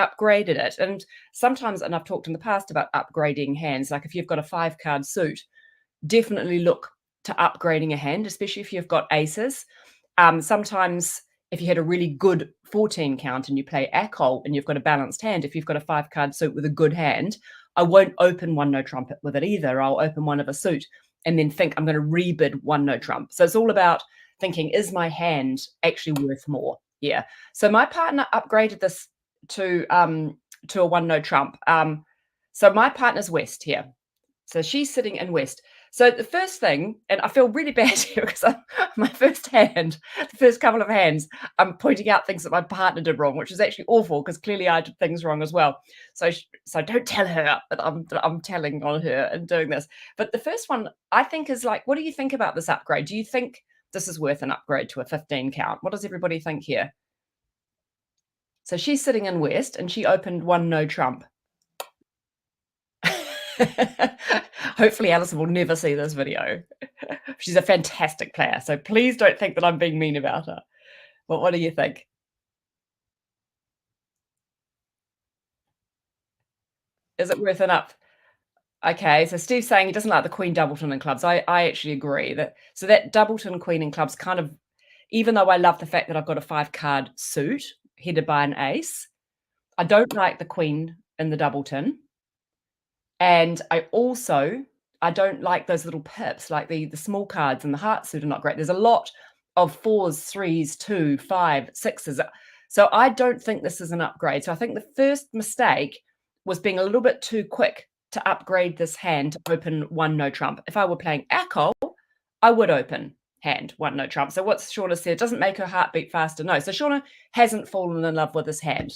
upgraded it. And sometimes, and I've talked in the past about upgrading hands, like if you've got a 5-card suit, definitely look to upgrading a hand, especially if you've got aces. Sometimes if you had a really good 14 count and you play Acol and you've got a balanced hand, if you've got a 5-card suit with a good hand, I won't open one no trump with it either. I'll open one of a suit and then think I'm going to rebid one no trump. So it's all about thinking, is my hand actually worth more? Yeah. So my partner upgraded this to a one no trump. So my partner's West here. So she's sitting in West. So the first thing, and I feel really bad here because my first hand, the first couple of hands, I'm pointing out things that my partner did wrong, which is actually awful because clearly I did things wrong as well. So don't tell her that I'm telling on her and doing this. But the first one I think is like, what do you think about this upgrade? Do you think this is worth an upgrade to a 15 count? What does everybody think here? So she's sitting in West and she opened one no trump. Hopefully Alison will never see this video. She's a fantastic player, so please don't think that I'm being mean about her. But what do you think? Is it worth an up? Okay, so Steve's saying he doesn't like the Queen Doubleton in clubs. I actually agree that that Doubleton Queen in clubs kind of, even though I love the fact that I've got a 5-card suit headed by an ace, I don't like the Queen in the Doubleton. And I don't like those little pips, like the small cards and the heart suit are not great. There's a lot of 4s, 3s, 2, 5, 6s. So I don't think this is an upgrade. So I think the first mistake was being a little bit too quick to upgrade this hand to open one no trump. If I were playing Acol, I would open hand one no trump. So what's Shauna said, it doesn't make her heart beat faster. No. So Shauna hasn't fallen in love with this hand.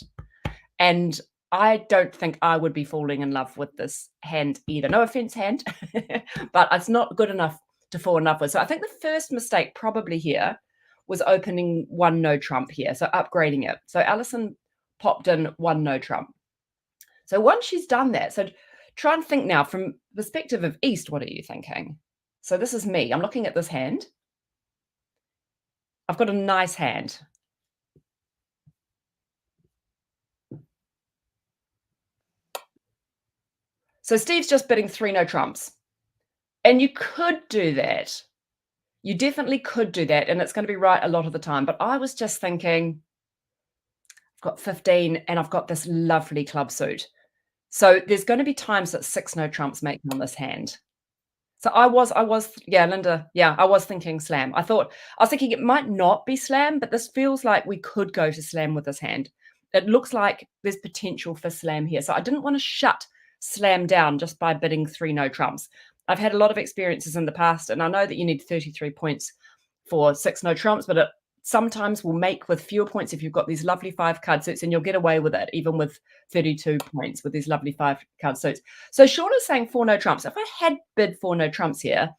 And I don't think I would be falling in love with this hand either. No offense, hand, but it's not good enough to fall in love with. So I think the first mistake probably here was opening one no trump here, so upgrading it. So Alison popped in one no trump. So once she's done that, so try and think now from the perspective of East, what are you thinking? So this is me. I'm looking at this hand. I've got a nice hand. So Steve's just bidding 3 no trumps. And you could do that. You definitely could do that, and it's going to be right a lot of the time. But I was just thinking, I've got 15 and I've got this lovely club suit. So there's going to be times that 6 no trumps make on this hand. So I was, yeah, Linda, yeah, I was thinking slam. I was thinking it might not be slam, but this feels like we could go to slam with this hand. It looks like there's potential for slam here. So I didn't want to shut slam down just by bidding 3 no trumps. I've had a lot of experiences in the past, and I know that you need 33 points for 6 no trumps, but it sometimes will make with fewer points if you've got these lovely 5-card suits, and you'll get away with it, even with 32 points with these lovely 5-card suits. So Shauna's saying 4 no trumps. If I had bid 4 no trumps here,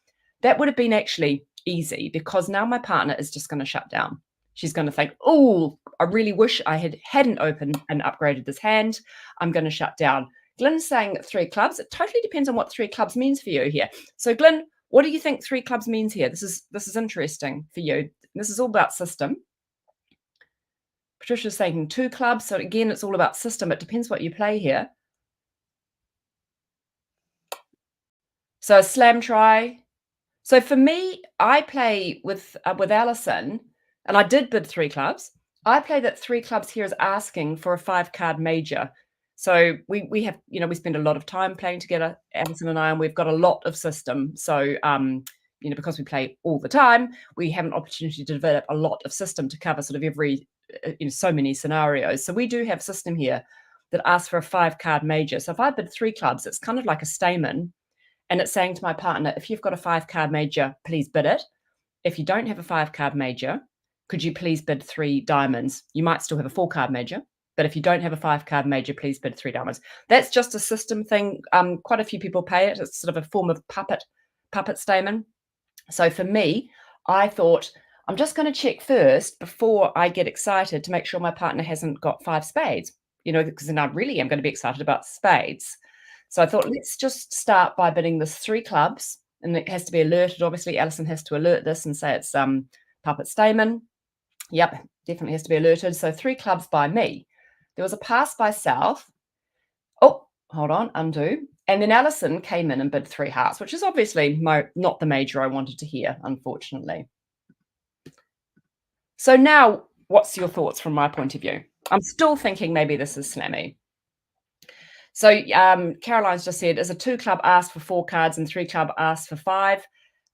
that would have been actually easy, because now my partner is just going to shut down. She's going to think, oh, I really wish I hadn't opened and upgraded this hand. I'm going to shut down. Glenn's saying 3 clubs. It totally depends on what 3 clubs means for you here. So Glenn, what do you think 3 clubs means here? This is interesting for you. This is all about system. Patricia's saying 2 clubs. So again, it's all about system. It depends what you play here. So a slam try. So for me, I play with Alison, and I did bid 3 clubs. I play that 3 clubs here is asking for a 5-card major. So we have, we spend a lot of time playing together, Alison and I, and we've got a lot of system. So, because we play all the time, we have an opportunity to develop a lot of system to cover sort of every, so many scenarios. So we do have system here that asks for a 5-card major. So if I bid 3 clubs, it's kind of like a stamen, and it's saying to my partner, if you've got a 5-card major, please bid it. If you don't have a 5-card major, could you please bid 3 diamonds? You might still have a 4-card major, but if you don't have a 5-card major, please bid 3 diamonds. That's just a system thing. Quite a few people pay it. It's sort of a form of puppet stamen. So for me, I thought, I'm just going to check first before I get excited to make sure my partner hasn't got 5 spades, because then I really am going to be excited about spades. So I thought, let's just start by bidding this 3 clubs, and it has to be alerted. Obviously, Alison has to alert this and say it's puppet stamen. Yep, definitely has to be alerted. So 3 clubs by me. There was a pass by South. Oh, hold on, undo. And then Alison came in and bid three hearts, which is obviously not the major I wanted to hear, unfortunately. So now, what's your thoughts from my point of view? I'm still thinking maybe this is slammy. So Caroline's just said, is a two club asked for four cards and three club asked for five?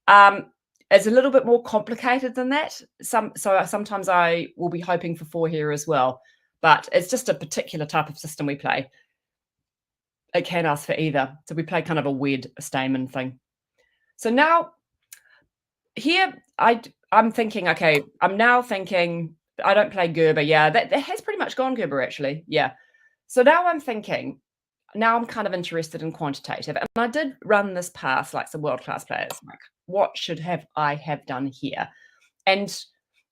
It's a little bit more complicated than that. Sometimes I will be hoping for four here as well, but it's just a particular type of system we play. It can ask for either. So we play kind of a weird stamen thing. So now here I'm thinking, okay, I'm now thinking I don't play Gerber. Yeah, that has pretty much gone Gerber actually. Yeah. So now I'm thinking, now I'm kind of interested in quantitative. And I did run this past like some world-class players, like what should I have done here? And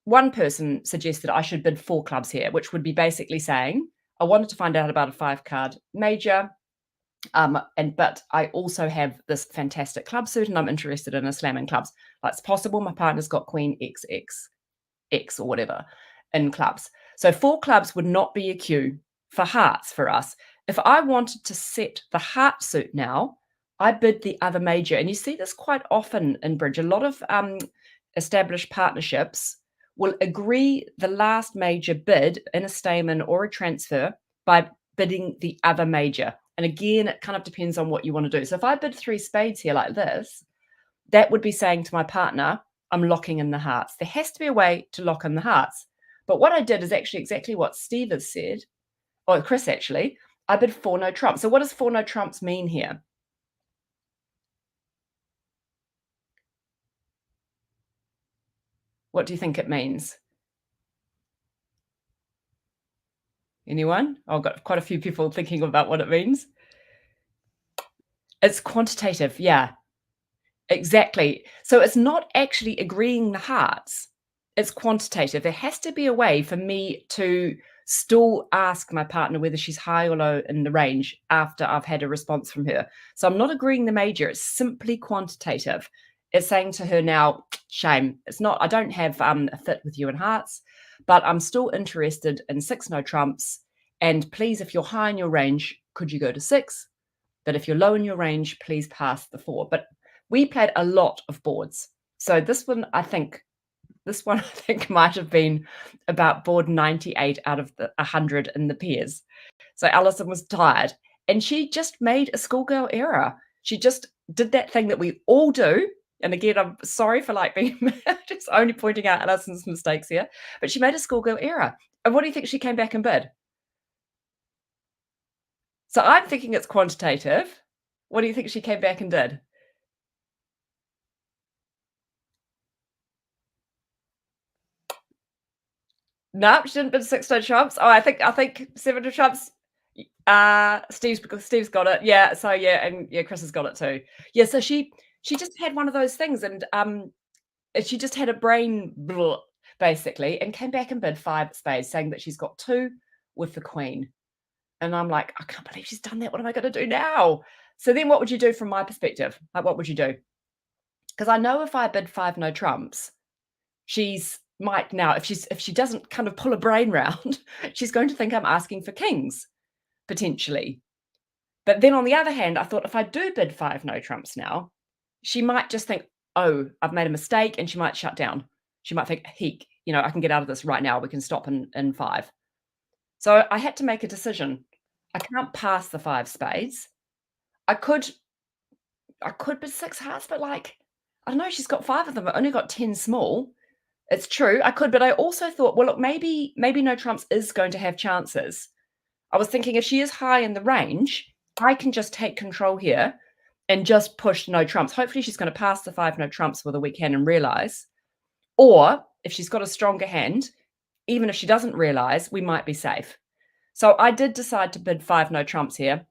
one person suggested I should bid four clubs here, which would be basically saying I wanted to find out about a five card major. But I also have this fantastic club suit and I'm interested in a slamming clubs. Like it's possible my partner's got Queen XX or whatever in clubs. So four clubs would not be a cue for hearts for us. If I wanted to set the heart suit now, I bid the other major. And you see this quite often in bridge. A lot of established partnerships will agree the last major bid in a stamen or a transfer by bidding the other major. And again, it kind of depends on what you want to do. So if I bid three spades here like this, that would be saying to my partner, I'm locking in the hearts. There has to be a way to lock in the hearts. But what I did is actually exactly what Steve has said, or Chris actually. I bid four no trumps. So what does four no trumps mean here? What do you think it means? Anyone? I've got quite a few people thinking about what it means. It's quantitative, yeah. Exactly. So it's not actually agreeing the hearts. It's quantitative. There has to be a way for me to still ask my partner whether she's high or low in the range after I've had a response from her. So I'm not agreeing the major. It's simply quantitative. It's saying to her now, shame. It's not, I don't have a fit with you in hearts, but I'm still interested in six no trumps. And please, if you're high in your range, could you go to six? But if you're low in your range, please pass the four. But we played a lot of boards. So this one I think might have been about board 98 out of the 100 in the pairs. So Alison was tired and she just made a schoolgirl error. She just did that thing that we all do. And again, I'm sorry for like being just only pointing out Alison's mistakes here, but she made a schoolgirl error. And what do you think she came back and bid? So I'm thinking it's quantitative. What do you think she came back and did? No, she didn't bid six no trumps. Oh, I think seven no trumps. Steve's got it. Yeah. So yeah, and yeah, Chris has got it too. Yeah. So she just had one of those things, and she just had a brain basically, and came back and bid five spades, saying that she's got two with the queen. And I'm like, I can't believe she's done that. What am I going to do now? So then, what would you do from my perspective? Like, what would you do? Because I know if I bid five no trumps, she's might now if she doesn't kind of pull a brain round, she's going to think I'm asking for kings potentially. But then on the other hand, I thought if I do bid five no trumps now, she might just think, oh, I've made a mistake, and she might shut down. She might think, heek, I can get out of this right now. We can stop in five. So I had to make a decision. I can't pass the five spades. I could bid six hearts, but like, I don't know, she's got five of them. I only got 10 small. It's true, I could, but I also thought, well, look, maybe no trumps is going to have chances. I was thinking if she is high in the range, I can just take control here and just push no trumps. Hopefully she's going to pass the five no trumps with a weak hand and realize. Or if she's got a stronger hand, even if she doesn't realize, we might be safe. So I did decide to bid five no trumps here.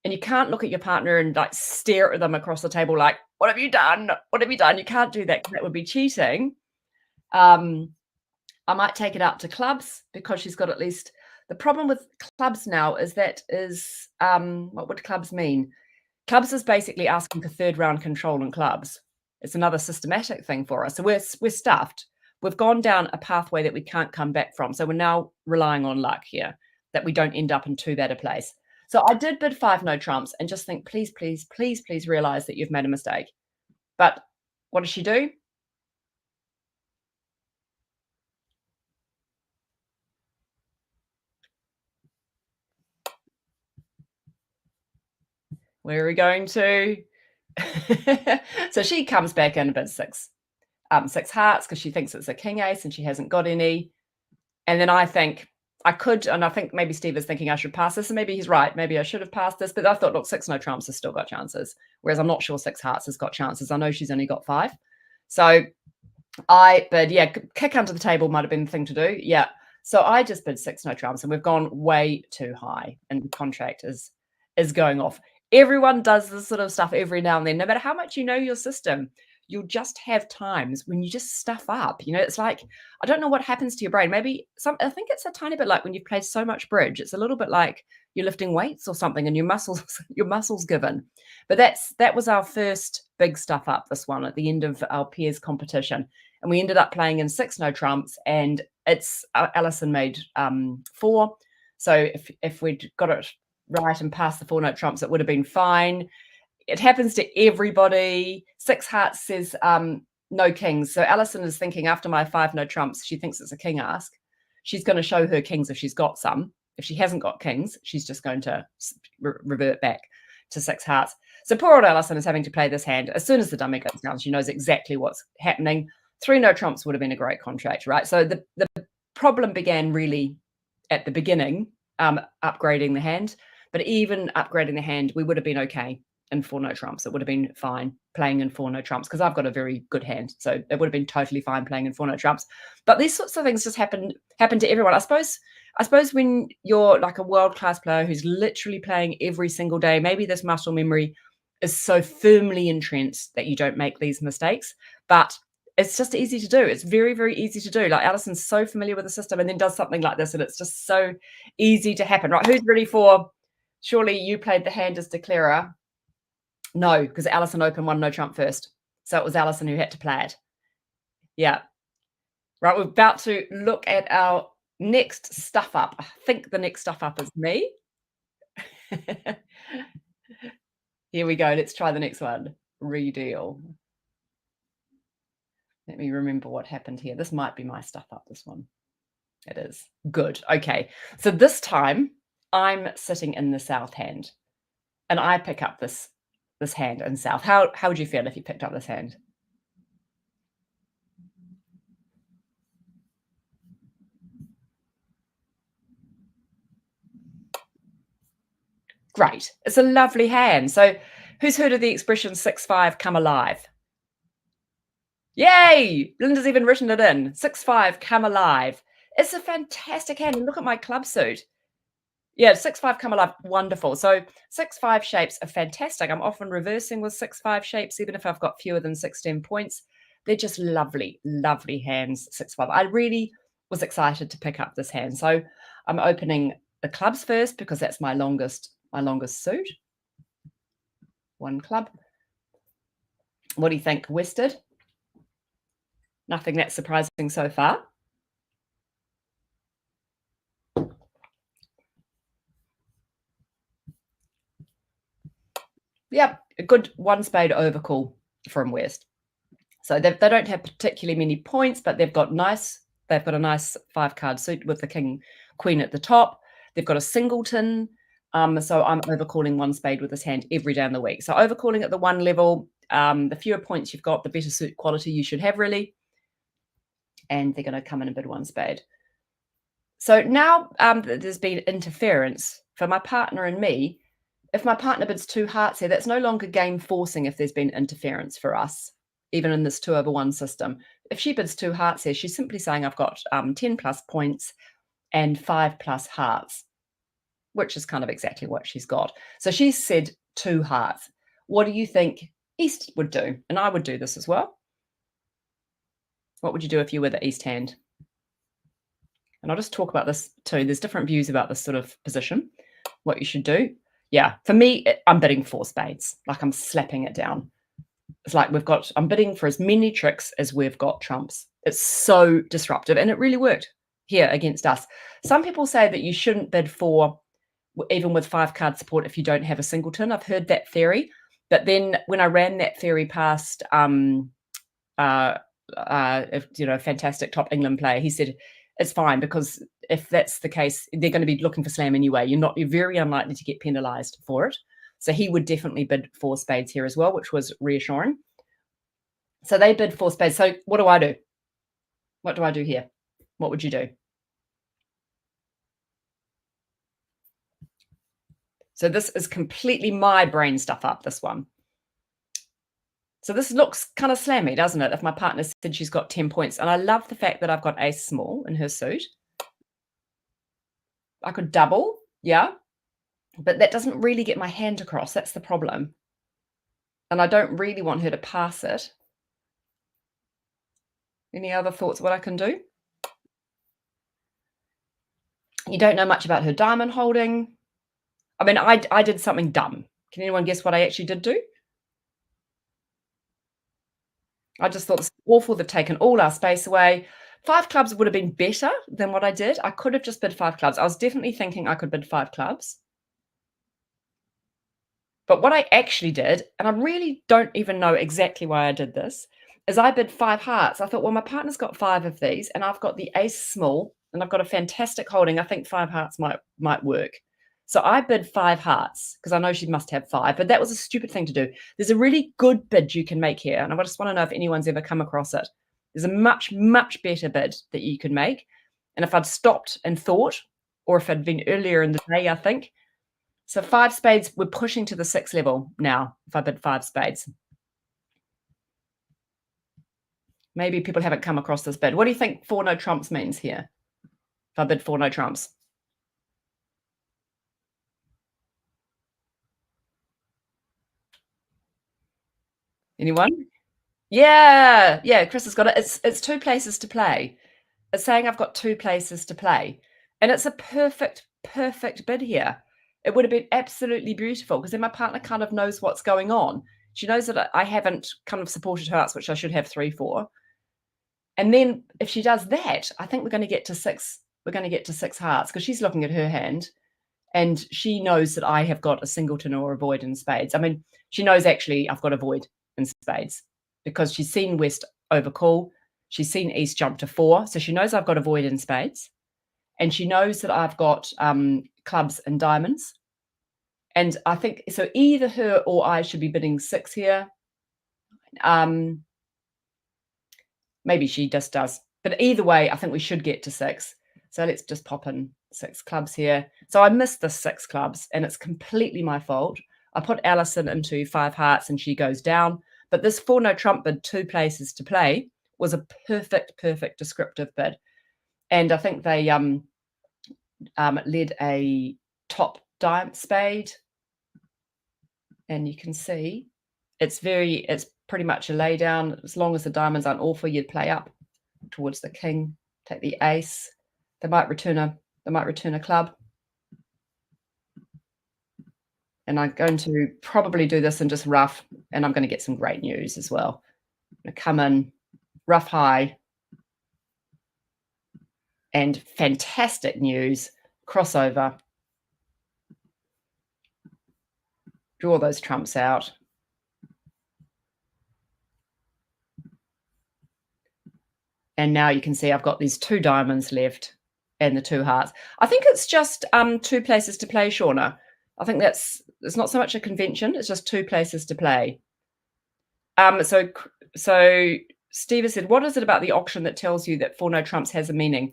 And you can't look at your partner and like stare at them across the table like, what have you done? What have you done? You can't do that because that would be cheating. I might take it out to clubs because she's got at least the problem with clubs now is what would clubs mean? Clubs is basically asking for third round control in clubs. It's another systematic thing for us. So we're stuffed. We've gone down a pathway that we can't come back from. So we're now relying on luck here. that we don't end up in too bad a place. So I did bid 5 no trumps and just think, please, please, please, please realize that you've made a mistake. But what does she do? Where are we going to? So she comes back in a bid 6 hearts because she thinks it's a king ace and she hasn't got any. And then I think I could, and I think maybe Steve is thinking I should pass this, and maybe he's right. Maybe I should have passed this, but I thought, look, 6 no trumps has still got chances. Whereas I'm not sure 6 hearts has got chances. I know she's only got 5. So but yeah, kick under the table might have been the thing to do. Yeah. So I just bid 6 no trumps, and we've gone way too high, and the contract is going off. Everyone does this sort of stuff every now and then, no matter how much you know your system. You'll just have times when you just stuff up. You know, it's like, I don't know what happens to your brain. Maybe I think it's a tiny bit like when you've played so much bridge. It's a little bit like you're lifting weights or something, and your muscles given. But that was our first big stuff up, this one, at the end of our pairs competition. And we ended up playing in 6 no trumps, and it's Alison made 4. So if we'd got it right and passed the 4 no trumps, it would have been fine. It happens to everybody. 6 hearts says no kings. So Alison is thinking, after my 5 no trumps, she thinks it's a king ask. She's going to show her kings if she's got some. If she hasn't got kings, she's just going to revert back to 6 hearts. So poor old Alison is having to play this hand. As soon as the dummy goes down, she knows exactly what's happening. 3 no trumps would have been a great contract, right? So the problem began really at the beginning, upgrading the hand. But even upgrading the hand, we would have been okay in 4 no trumps. It would have been fine playing in 4 no trumps, because I've got a very good hand. So it would have been totally fine playing in 4 no trumps. But these sorts of things just happen to everyone. I suppose when you're like a world-class player who's literally playing every single day, maybe this muscle memory is so firmly entrenched that you don't make these mistakes. But it's just easy to do. It's very, very easy to do. Like, Alison's so familiar with the system and then does something like this, and it's just so easy to happen. Right, who's ready for, surely you played the hand as declarer. No, because Alison opened 1 no trump first. So it was Alison who had to play it. Yeah. Right, we're about to look at our next stuff up. I think the next stuff up is me. Here we go. Let's try the next one. Redeal. Let me remember what happened here. This might be my stuff up, this one. It is. Good. Okay. So this time I'm sitting in the south hand, and I pick up this hand in south. How would you feel if you picked up this hand? Great. It's a lovely hand. So who's heard of the expression 6-5 come alive? Yay! Linda's even written it in. 6-5 come alive. It's a fantastic hand. And look at my club suit. Yeah, 6-5 come alive. Wonderful. So 6-5 shapes are fantastic. I'm often reversing with 6-5 shapes, even if I've got fewer than 16 points. They're just lovely, lovely hands, 6-5. I really was excited to pick up this hand. So I'm opening the clubs first because that's my longest suit. 1 club. What do you think, Wested? Nothing that surprising so far. Yep, a good 1 spade overcall from West. So they don't have particularly many points, but they've got a nice 5-card suit with the king, queen at the top. They've got a singleton. So I'm overcalling 1 spade with this hand every day in the week. So overcalling at the 1 level, the fewer points you've got, the better suit quality you should have, really. And they're going to come in a bid 1 spade. So now there's been interference for my partner and me. If my partner bids 2 hearts here, that's no longer game forcing if there's been interference for us, even in this 2/1 system. If she bids 2 hearts here, she's simply saying I've got 10 plus points and 5 plus hearts, which is kind of exactly what she's got. So she said 2 hearts. What do you think East would do? And I would do this as well. What would you do if you were the East hand? And I'll just talk about this too. There's different views about this sort of position, what you should do. Yeah, for me, I'm bidding 4 spades. Like, I'm slapping it down. It's like I'm bidding for as many tricks as we've got trumps. It's so disruptive, and it really worked. here against us. Some people say that you shouldn't bid for, even with 5-card support, if you don't have a singleton. I've heard that theory. But then when I ran that theory past a fantastic top England player, he said it's fine, because if that's the case, they're going to be looking for slam anyway. You're very unlikely to get penalised for it. So he would definitely bid 4 spades here as well, which was reassuring. So they bid 4 spades. So what do I do? What do I do here? What would you do? So this is completely my brain stuff up, this one. So this looks kind of slammy, doesn't it? If my partner said she's got 10 points, and I love the fact that I've got ace small in her suit. I could double, yeah, but that doesn't really get my hand across. That's the problem. And I don't really want her to pass it. Any other thoughts what I can do? You don't know much about her diamond holding. I mean, I did something dumb. Can anyone guess what I actually did do? I just thought, this is awful. They've taken all our space away. 5 clubs would have been better than what I did. I could have just bid 5 clubs. I was definitely thinking I could bid 5 clubs. But what I actually did, and I really don't even know exactly why I did this, is I bid 5 hearts. I thought, well, my partner's got 5 of these, and I've got the ace small, and I've got a fantastic holding. I think 5 hearts might work. So I bid 5 hearts because I know she must have 5, but that was a stupid thing to do. There's a really good bid you can make here, and I just want to know if anyone's ever come across it. There's a much, much better bid that you can make. And if I'd stopped and thought, or if I'd been earlier in the day, I think. So 5 spades, we're pushing to the 6 level now, if I bid 5 spades. Maybe people haven't come across this bid. What do you think 4 no trumps means here? If I bid 4 no trumps. Anyone? Yeah, Chris has got it. It's 2 places to play. It's saying I've got 2 places to play. And it's a perfect, perfect bid here. It would have been absolutely beautiful, because then my partner kind of knows what's going on. She knows that I haven't kind of supported her outs, which I should have 3 for. And then if she does that, I think we're going to get to 6. We're going to get to 6 hearts, because she's looking at her hand and she knows that I have got a singleton or a void in spades. I mean, she knows actually I've got a void in spades, because she's seen West overcall. She's seen East jump to 4. So she knows I've got a void in spades. And she knows that I've got clubs and diamonds. And I think, so either her or I should be bidding 6 here. Maybe she just does. But either way, I think we should get to 6. So let's just pop in 6 clubs here. So I missed the 6 clubs, and it's completely my fault. I put Alison into 5 hearts and she goes down. But this 4 no trump bid, 2 places to play, was a perfect, perfect descriptive bid. And I think they led a top diamond spade. And you can see it's pretty much a lay down. As long as the diamonds aren't awful, you'd play up towards the king, take the ace. They might return a club. And I'm going to probably do this in just rough, and I'm going to get some great news as well. I'm going to come in rough high, and fantastic news, crossover. Draw those trumps out. And now you can see I've got these 2 diamonds left and the 2 hearts. I think it's just 2 places to play, Shauna. I think it's not so much a convention. It's just 2 places to play. So Steve has said, what is it about the auction that tells you that 4 no trumps has a meaning?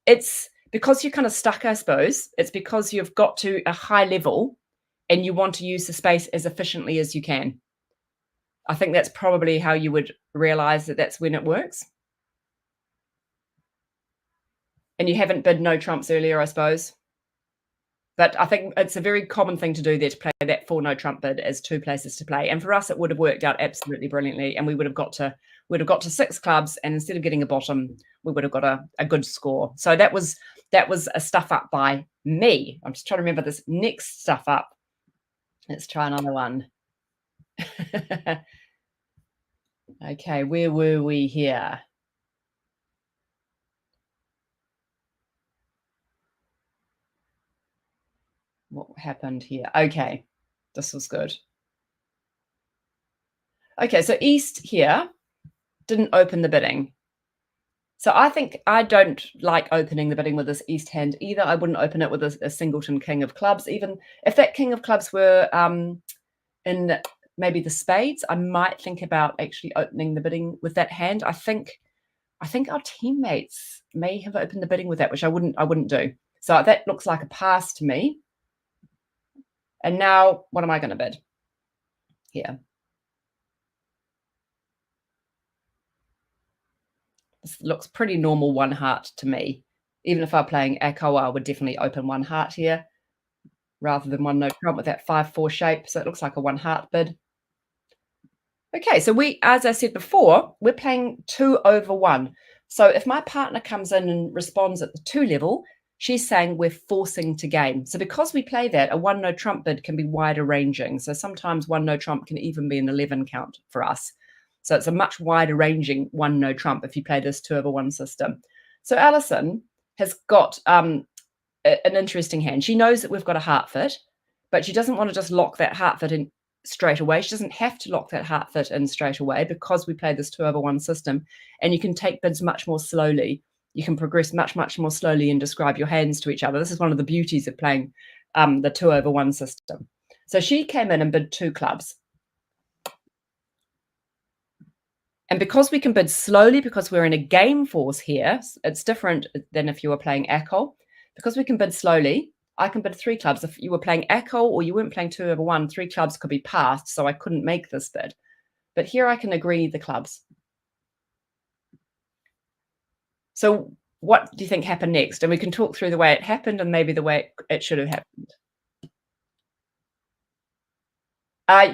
It's because you're kind of stuck, I suppose. It's because you've got to a high level and you want to use the space as efficiently as you can. I think that's probably how you would realize that that's when it works. And you haven't bid no trumps earlier, I suppose. But I think it's a very common thing to do there, to play that 4 no trump bid as 2 places to play. And for us, it would have worked out absolutely brilliantly. And we would have got to 6 clubs. And instead of getting a bottom, we would have got a good score. So that was a stuff up by me. I'm just trying to remember this next stuff up. Let's try another one. Okay, where were we here? what happened here? Okay, this was good. Okay, so East here didn't open the bidding. So I think I don't like opening the bidding with this East hand either. I wouldn't open it with a singleton king of clubs. Even if that king of clubs were in maybe the spades, I might think about actually opening the bidding with that hand. I think our teammates may have opened the bidding with that, which I wouldn't do. So that looks like a pass to me. And now what am I going to bid here? This looks pretty normal one heart to me. Even if I'm playing Echo, I would definitely open one heart here rather than one no trump with that 5-4 shape. So it looks like a one heart bid. Okay, so as I said before, we're playing 2 over 1. So if my partner comes in and responds at the 2 level, she's saying we're forcing to game. So because we play that, a 1 no trump bid can be wider ranging. So sometimes 1 no trump can even be an 11 count for us. So it's a much wider ranging 1 no trump if you play this 2 over 1 system. So Alison has got an interesting hand. She knows that we've got a heart fit, but she doesn't want to just lock that heart fit in straight away. She doesn't have to lock that heart fit in straight away because we play this 2 over 1 system, and you can take bids much more slowly. You can progress much, much more slowly and describe your hands to each other. This is one of the beauties of playing the 2 over 1 system. So she came in and bid 2 clubs. And because we can bid slowly, because we're in a game force here, it's different than if you were playing Echo. Because we can bid slowly, I can bid 3 clubs. If you were playing Echo or you weren't playing 2 over 1, 3 clubs could be passed, so I couldn't make this bid. But here I can agree the clubs. So what do you think happened next? And we can talk through the way it happened and maybe the way it should have happened.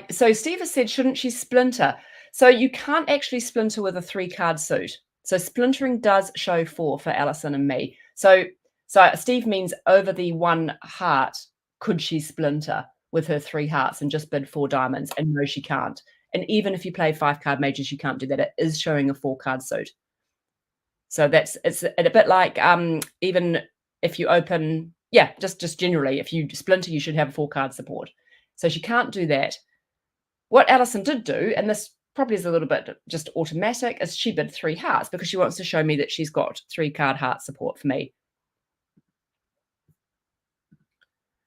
So Steve has said, shouldn't she splinter? So you can't actually splinter with a 3-card suit. So splintering does show 4 for Alison and me. So Steve means over the 1 heart, could she splinter with her 3 hearts and just bid 4 diamonds? And no, she can't. And even if you play 5-card majors, you can't do that. It is showing a 4-card suit. So it's a bit like even if you open, just generally, if you splinter, you should have a 4-card support. So she can't do that. What Alison did do, and this probably is a little bit just automatic, is she bid 3 hearts because she wants to show me that she's got 3-card heart support for me.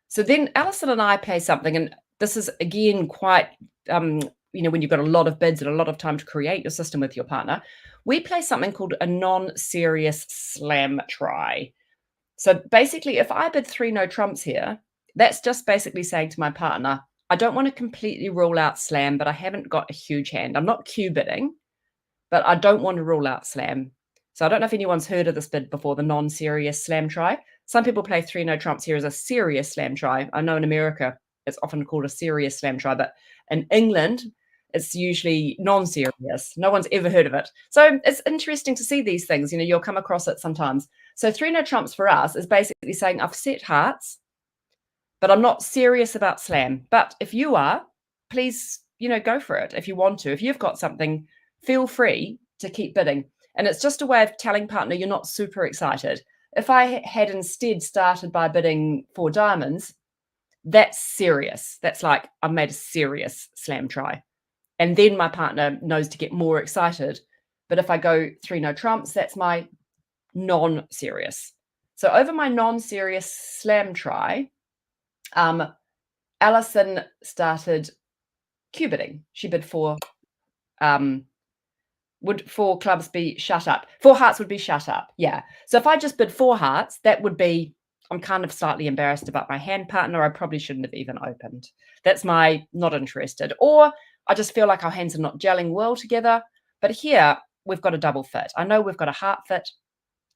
So then Alison and I play something, and this is again quite, when you've got a lot of bids and a lot of time to create your system with your partner, we play something called a non-serious slam try. So basically, if I bid 3 no trumps here, that's just basically saying to my partner, I don't want to completely rule out slam, but I haven't got a huge hand. I'm not Q bidding, but I don't want to rule out slam. So I don't know if anyone's heard of this bid before, the non-serious slam try. Some people play 3 no trumps here as a serious slam try. I know in America, it's often called a serious slam try, but in England, it's usually non-serious. No one's ever heard of it. So it's interesting to see these things. You'll come across it sometimes. So 3 no trumps for us is basically saying I've set hearts, but I'm not serious about slam. But if you are, please, go for it if you want to. If you've got something, feel free to keep bidding. And it's just a way of telling partner you're not super excited. If I had instead started by bidding 4 diamonds, that's serious. That's like I've made a serious slam try. And then my partner knows to get more excited. But if I go 3 no trumps, that's my non-serious. So over my non-serious slam try, Alison started Q bidding. She bid 4. Would 4 clubs be shut up? 4 hearts would be shut up. Yeah. So if I just bid 4 hearts, that would be, I'm kind of slightly embarrassed about my hand partner. I probably shouldn't have even opened. That's my not interested. Or I just feel like our hands are not gelling well together. But here we've got a double fit. I know we've got a heart fit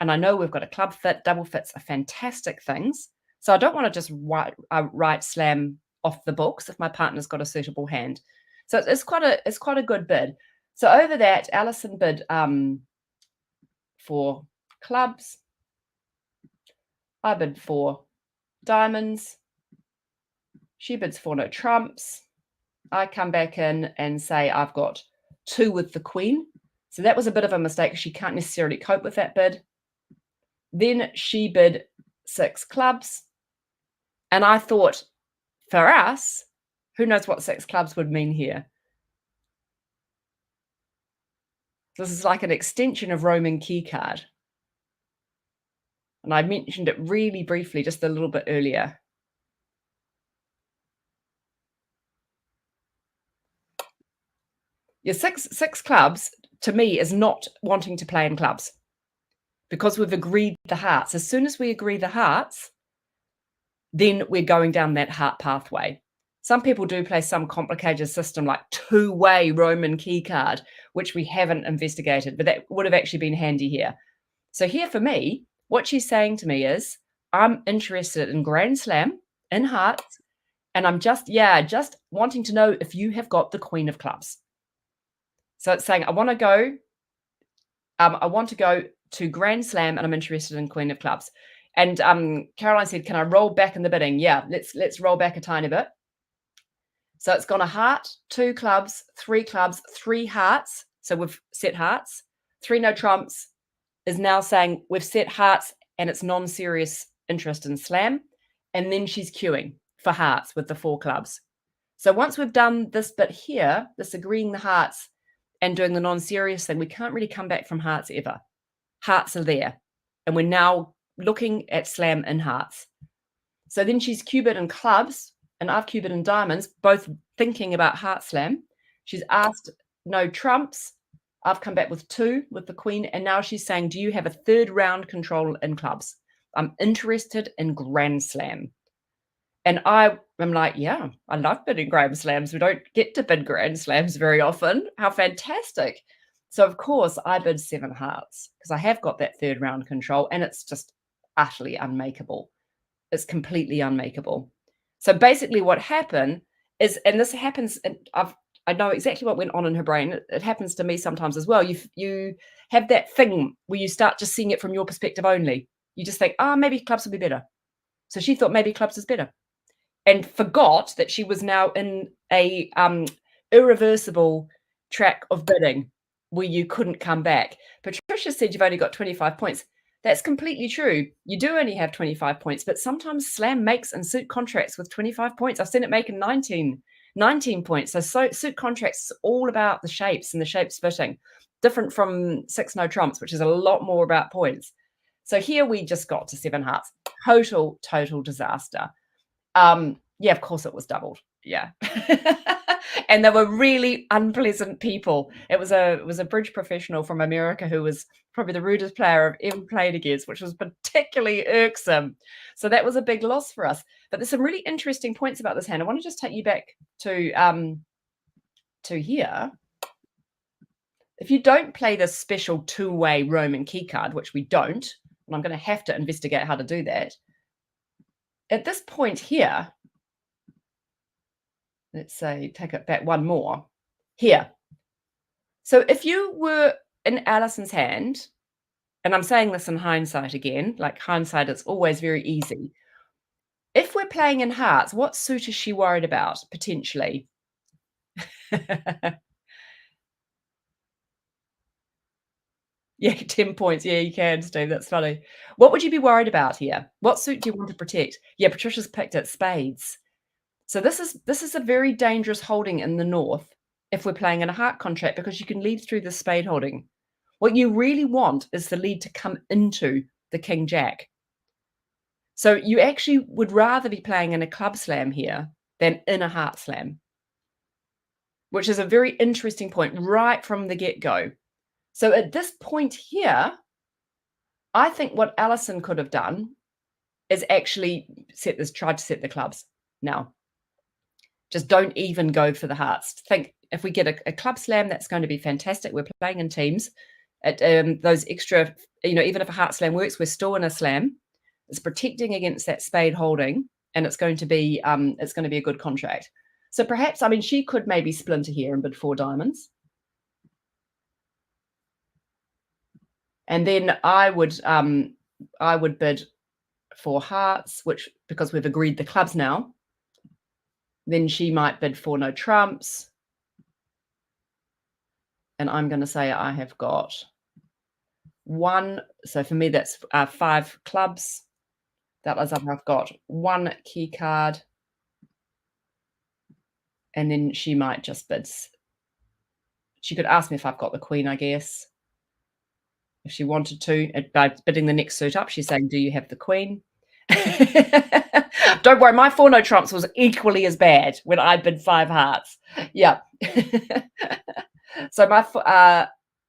and I know we've got a club fit. Double fits are fantastic things. So I don't want to just write slam off the books if my partner's got a suitable hand. So it's quite a good bid. So over that, Alison bid 4 clubs. I bid 4 diamonds. She bids 4 no trumps. I come back in and say I've got 2 with the queen. So that was a bit of a mistake. She can't necessarily cope with that bid. Then she bid 6 clubs. And I thought, for us, who knows what 6 clubs would mean here? This is like an extension of Roman keycard. And I mentioned it really briefly just a little bit earlier. Your six clubs, to me, is not wanting to play in clubs because we've agreed the hearts. As soon as we agree the hearts, then we're going down that heart pathway. Some people do play some complicated system like two-way Roman keycard, which we haven't investigated, but that would have actually been handy here. So here for me, what she's saying to me is, I'm interested in Grand Slam, in hearts, and I'm just wanting to know if you have got the Queen of Clubs. So it's saying, I want to go to Grand Slam and I'm interested in Queen of Clubs. And Caroline said, can I roll back in the bidding? Yeah, let's roll back a tiny bit. So it's gone a heart, 2 clubs, 3 clubs, 3 hearts. So we've set hearts. 3 no trumps is now saying we've set hearts and it's non-serious interest in slam. And then she's queuing for hearts with the 4 clubs. So once we've done this bit here, this agreeing the hearts and doing the non-serious thing, we can't really come back from hearts ever. Hearts are there. And we're now looking at slam in hearts. So then she's cubed in clubs and I've cubed in diamonds, both thinking about heart slam. She's asked no trumps. I've come back with 2 with the queen. And now she's saying, do you have a 3rd round control in clubs? I'm interested in Grand Slam. And I am like, yeah, I love bidding Grand Slams. We don't get to bid Grand Slams very often. How fantastic. So, of course, I bid 7 hearts because I have got that 3rd round control and it's just utterly unmakeable. It's completely unmakeable. So basically what happened is, and this happens, and I know exactly what went on in her brain. It happens to me sometimes as well. You have that thing where you start just seeing it from your perspective only. You just think, maybe clubs will be better. So she thought maybe clubs is better and forgot that she was now in a irreversible track of bidding where you couldn't come back. Patricia said you've only got 25 points. That's completely true. You do only have 25 points, but sometimes slam makes and suit contracts with 25 points. I've seen it making 19 points. So suit contracts is all about the shapes and the shape splitting, different from 6 no trumps, which is a lot more about points. So here we just got to 7 hearts. Total disaster. Yeah, of course it was doubled. Yeah. And they were really unpleasant people. It was a bridge professional from America who was probably the rudest player I've ever played against, which was particularly irksome. So that was a big loss for us. But there's some really interesting points about this hand. I want to just take you back to here. If you don't play this special 2-way Roman key card, which we don't, and I'm going to have to investigate how to do that. At this point here, let's say, take it back one more here. So if you were in Alison's hand, and I'm saying this in hindsight again, like hindsight is always very easy. If we're playing in hearts, what suit is she worried about potentially? Yeah, 10 points. Yeah, you can, Steve. That's funny. What would you be worried about here? What suit do you want to protect? Yeah, Patricia's picked it, spades. So this is a very dangerous holding in the north if we're playing in a heart contract because you can lead through the spade holding. What you really want is the lead to come into the king jack. So you actually would rather be playing in a club slam here than in a heart slam, which is a very interesting point right from the get-go. So at this point here, I think what Alison could have done is actually tried to set the clubs. Now, just don't even go for the hearts. Think if we get a club slam, that's going to be fantastic. We're playing in teams. At those extra, even if a heart slam works, we're still in a slam. It's protecting against that spade holding, and it's going to be a good contract. So perhaps, she could maybe splinter here and bid 4 diamonds. And then I would bid 4 hearts, which, because we've agreed the clubs now, then she might bid 4 no trumps. And I'm going to say I have got 1. So for me, that's 5 clubs. That was up. I've got one key card, and then she might just bid. She could ask me if I've got the queen, I guess, if she wanted to. By bidding the next suit up, she's saying, "Do you have the queen?" Don't worry, my 4 no trumps was equally as bad when I bid 5 hearts. Yeah. So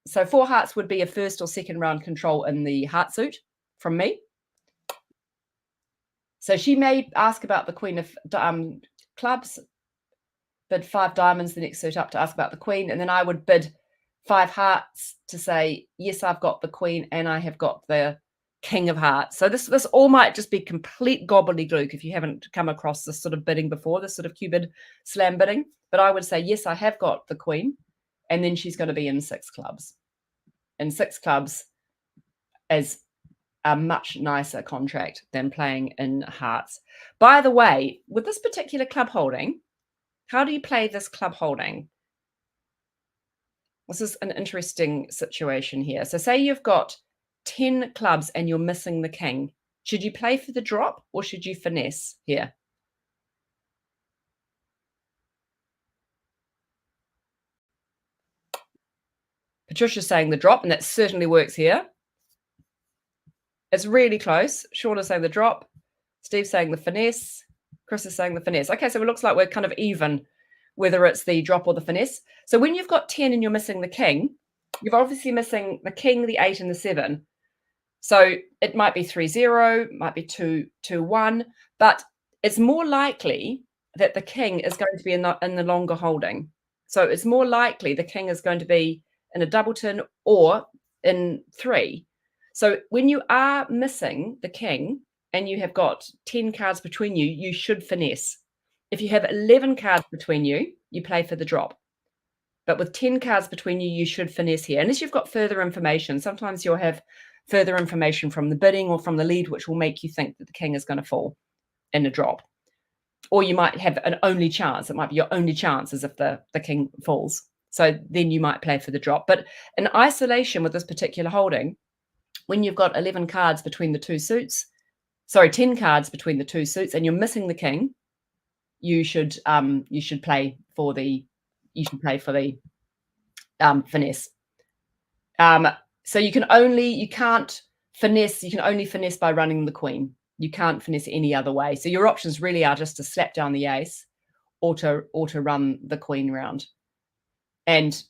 so 4 hearts would be a first or second round control in the heart suit from me. So she may ask about the queen of clubs, bid 5 diamonds the next suit up to ask about the queen, and then I would bid 5 hearts to say, yes, I've got the queen and I have got the king of hearts. So this all might just be complete gobbledygook if you haven't come across this sort of bidding before, this sort of Cupid slam bidding. But I would say, yes, I have got the queen, and then she's going to be in 6 clubs. And 6 clubs is a much nicer contract than playing in hearts. By the way, with this particular club holding, how do you play this club holding? This is an interesting situation here. So say you've got 10 clubs and you're missing the king. Should you play for the drop or should you finesse here? Patricia's saying the drop, and that certainly works here. It's really close. Shauna's saying the drop. Steve's saying the finesse. Chris is saying the finesse. Okay, so it looks like we're kind of even, whether it's the drop or the finesse. So when you've got 10 and you're missing the king, you're obviously missing the king, the 8, and the 7. So it might be 3-0, might be 2-1, but it's more likely that the king is going to be in the longer holding. So it's more likely the king is going to be in a doubleton or in 3. So when you are missing the king and you have got 10 cards between you, you should finesse. If you have 11 cards between you, you play for the drop. But with 10 cards between you, you should finesse here. Unless you've got further information. Sometimes you'll have further information from the bidding or from the lead, which will make you think that the king is going to fall in a drop. Or you might have an only chance. It might be your only chance as if the king falls. So then you might play for the drop. But in isolation with this particular holding, when you've got 11 cards between the 2 suits, 10 cards between the 2 suits, and you're missing the king, you should play for the finesse. So you can only finesse by running the queen. You can't finesse any other way. So your options really are just to slap down the ace or to run the queen round. And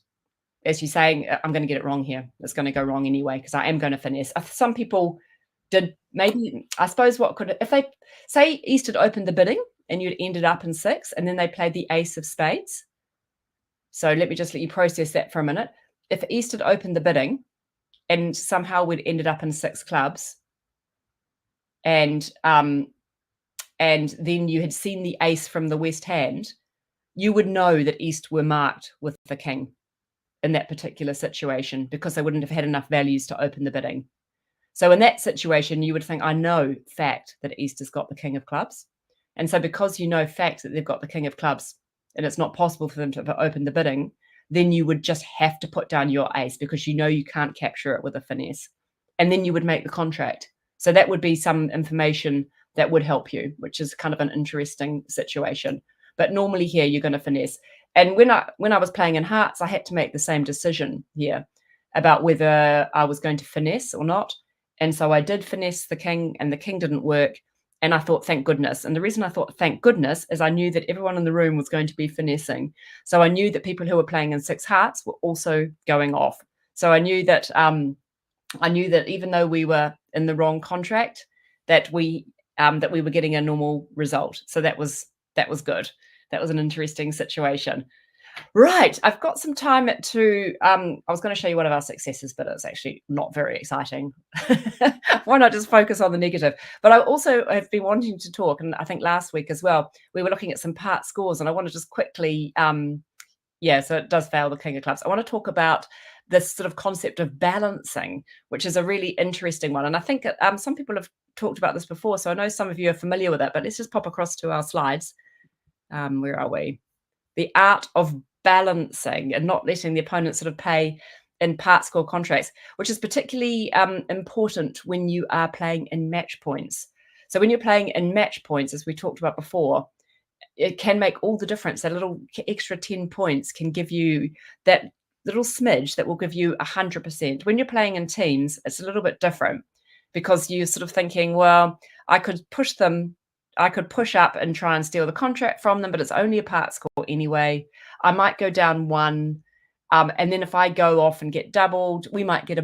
as you're saying, I'm going to get it wrong here. It's going to go wrong anyway because I am going to finesse. Some people did maybe, I suppose, if they say East had opened the bidding and you'd ended up in 6 and then they played the ace of spades. So let you process that for a minute. If East had opened the bidding and somehow we'd ended up in 6 clubs and then you had seen the ace from the west hand, you would know that East were marked with the king in that particular situation because they wouldn't have had enough values to open the bidding. So in that situation, you would think, I know fact that East has got the king of clubs. And so because you know fact that they've got the king of clubs and it's not possible for them to open the bidding, then you would just have to put down your ace because you know you can't capture it with a finesse. And then you would make the contract. So that would be some information that would help you, which is kind of an interesting situation. But normally here, you're going to finesse. And when I was playing in hearts, I had to make the same decision here about whether I was going to finesse or not. And so I did finesse the king, and the king didn't work. And I thought, thank goodness. And the reason I thought, thank goodness, is I knew that everyone in the room was going to be finessing. So I knew that people who were playing in 6 hearts were also going off. So I knew that even though we were in the wrong contract, that we were getting a normal result. So that was good. That was an interesting situation. Right, I've got some time to, I was going to show you one of our successes, but it's actually not very exciting. Why not just focus on the negative? But I also have been wanting to talk, and I think last week as well, we were looking at some part scores, and I want to just quickly, so it does fail the king of clubs. I want to talk about this sort of concept of balancing, which is a really interesting one. And I think some people have talked about this before, so I know some of you are familiar with it, but let's just pop across to our slides. Where are we? The art of balancing and not letting the opponent sort of pay in part score contracts, which is particularly important when you are playing in match points. So when you're playing in match points, as we talked about before, it can make all the difference. That little extra 10 points can give you that little smidge that will give you 100%. When you're playing in teams, it's a little bit different because you're sort of thinking, well, I could push them, I could push up and try and steal the contract from them, but it's only a part score anyway. I might go down one. And then if I go off and get doubled, we might get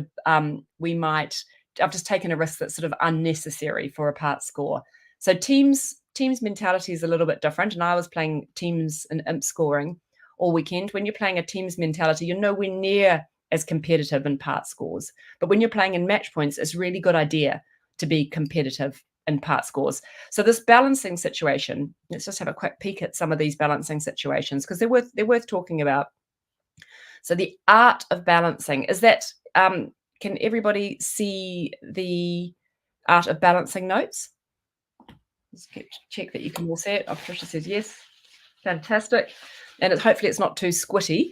I've just taken a risk that's sort of unnecessary for a part score. So teams mentality is a little bit different. And I was playing teams and imp scoring all weekend. When you're playing a teams mentality, you're nowhere near as competitive in part scores. But when you're playing in match points, it's a really good idea to be competitive in part scores. So this balancing situation, let's just have a quick peek at some of these balancing situations because they're worth talking about. So the art of balancing is that, can everybody see the art of balancing notes? Let's check that you can all see it. Oh, Patricia says yes. Fantastic. And hopefully it's not too squitty.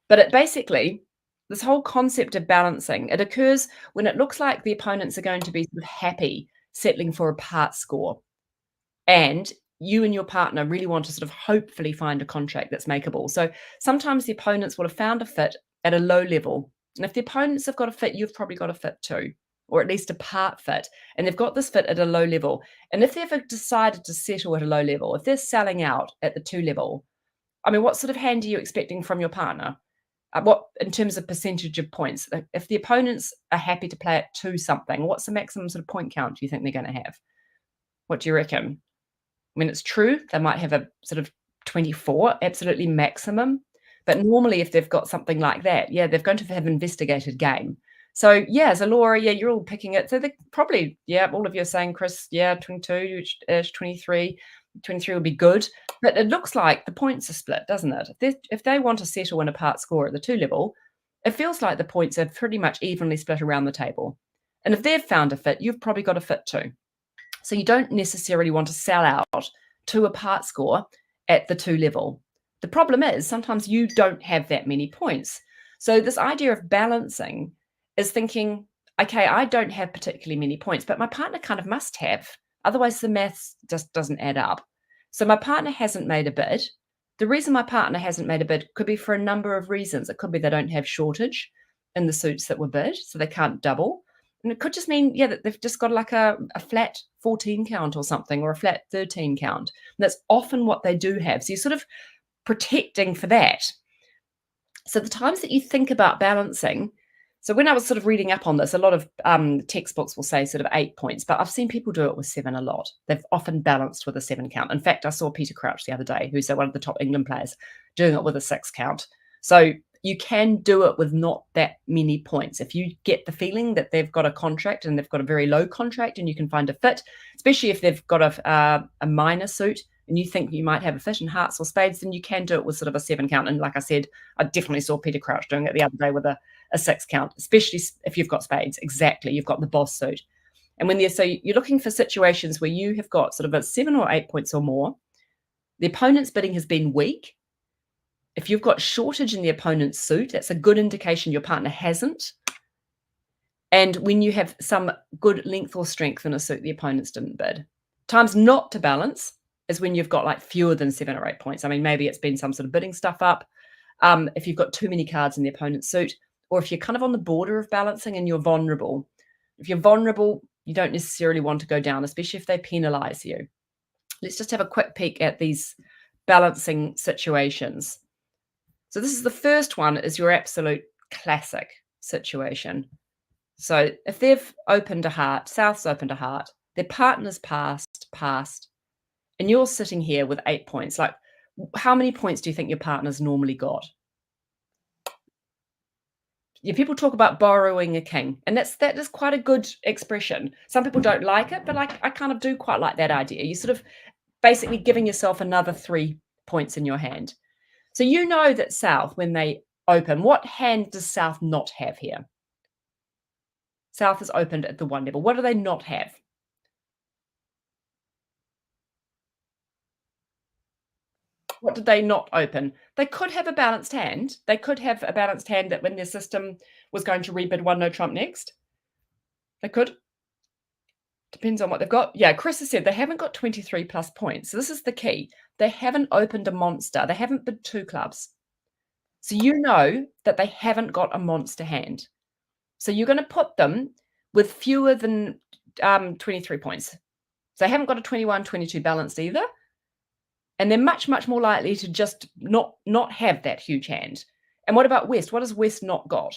But it basically, this whole concept of balancing, it occurs when it looks like the opponents are going to be sort of happy settling for a part score. And you and your partner really want to sort of hopefully find a contract that's makeable. So sometimes the opponents will have found a fit at a low level. And if the opponents have got a fit, you've probably got a fit too, or at least a part fit. And they've got this fit at a low level. And if they've decided to settle at a low level, if they're selling out at the 2 level, I mean, what sort of hand are you expecting from your partner? What in terms of percentage of points? If the opponents are happy to play at 2 something, what's the maximum sort of point count do you think they're going to have? What do you reckon? When it's true, they might have a sort of 24, absolutely maximum. But normally, if they've got something like that, yeah, they're going to have investigated game. So, yeah, as a Laura, yeah, you're all picking it. So they probably, yeah, all of you are saying, Chris, yeah, 22, 23, 23 would be good. But it looks like the points are split, doesn't it? If they want to settle in a part score at the 2 level, it feels like the points are pretty much evenly split around the table. And if they've found a fit, you've probably got a fit too. So you don't necessarily want to sell out to a part score at the 2 level. The problem is sometimes you don't have that many points. So this idea of balancing is thinking, okay, I don't have particularly many points, but my partner kind of must have. Otherwise, the maths just doesn't add up. So my partner hasn't made a bid. The reason my partner hasn't made a bid could be for a number of reasons. It could be they don't have shortage in the suits that were bid, so they can't double. And it could just mean, yeah, that they've just got like a flat 14 count or something, or a flat 13 count. And that's often what they do have. So you're sort of protecting for that. So the times that you think about balancing, so when I was sort of reading up on this, a lot of textbooks will say sort of 8 points, but I've seen people do it with 7 a lot. They've often balanced with a 7 count. In fact, I saw Peter Crouch the other day, who's one of the top England players, doing it with a 6 count. So you can do it with not that many points. If you get the feeling that they've got a contract and they've got a very low contract and you can find a fit, especially if they've got a minor suit and you think you might have a fit in hearts or spades, then you can do it with sort of a 7 count. And like I said, I definitely saw Peter Crouch doing it the other day with a 6 count, especially if you've got spades. Exactly. You've got the boss suit. And so you're looking for situations where you have got sort of a 7 or 8 points or more. The opponent's bidding has been weak. If you've got shortage in the opponent's suit, that's a good indication your partner hasn't. And when you have some good length or strength in a suit the opponents didn't bid. Times not to balance is when you've got like fewer than 7 or 8 points. I mean, maybe it's been some sort of bidding stuff up. If you've got too many cards in the opponent's suit, or if you're kind of on the border of balancing and you're vulnerable. If you're vulnerable, you don't necessarily want to go down, especially if they penalize you. Let's just have a quick peek at these balancing situations. So this is the first one, is your absolute classic situation. So if they've opened a heart, South's opened a heart, their partner's passed, and you're sitting here with 8 points. Like, how many points do you think your partner's normally got? Yeah, people talk about borrowing a king, and that is quite a good expression. Some people don't like it, but I kind of do quite like that idea. You're sort of basically giving yourself another 3 points in your hand. So you know that South, when they open, what hand does South not have here? South is opened at the 1 level. What do they not have? What did they not open? They could have a balanced hand. They could have a balanced hand that when their system was going to rebid 1 no trump next. They could. Depends on what they've got. Yeah, Chris has said they haven't got 23 plus points. So this is the key. They haven't opened a monster. They haven't bid two clubs. So you know that they haven't got a monster hand. So you're going to put them with fewer than 23 points. So they haven't got a 21, 22 balanced either. And they're much, much more likely to just not have that huge hand. And what about West? What has West not got?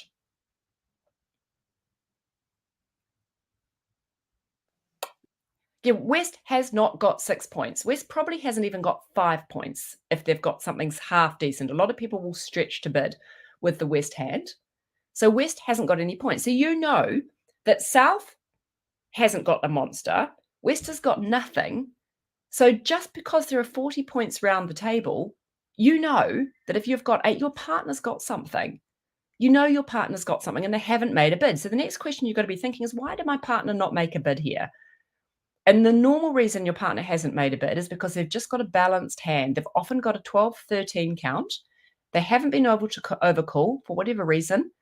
Yeah, West has not got 6 points. West probably hasn't even got 5 points if they've got something half decent. A lot of people will stretch to bid with the West hand. So West hasn't got any points. So you know that South hasn't got a monster. West has got nothing. So just because there are 40 points round the table, you know that if you've got 8, your partner's got something. You know your partner's got something and they haven't made a bid. So the next question you've got to be thinking is, why did my partner not make a bid here? And the normal reason your partner hasn't made a bid is because they've just got a balanced hand. They've often got a 12-13 count. They haven't been able to overcall for whatever reason,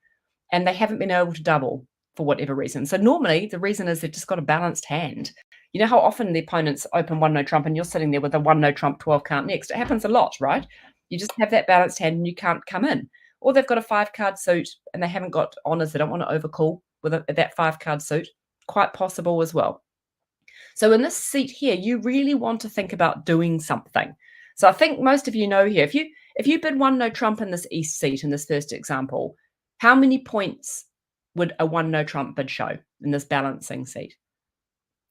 and they haven't been able to double for whatever reason. So normally the reason is they've just got a balanced hand. You know how often the opponents open one no trump and you're sitting there with a one no trump 12 count next. It happens a lot, right? You just have that balanced hand and you can't come in. Or they've got a 5-card suit and they haven't got honors. They don't want to overcall with that 5-card suit. Quite possible as well. So in this seat here, you really want to think about doing something. So I think most of you know here, if you bid one no trump in this East seat in this first example, how many points would a one no trump bid show in this balancing seat?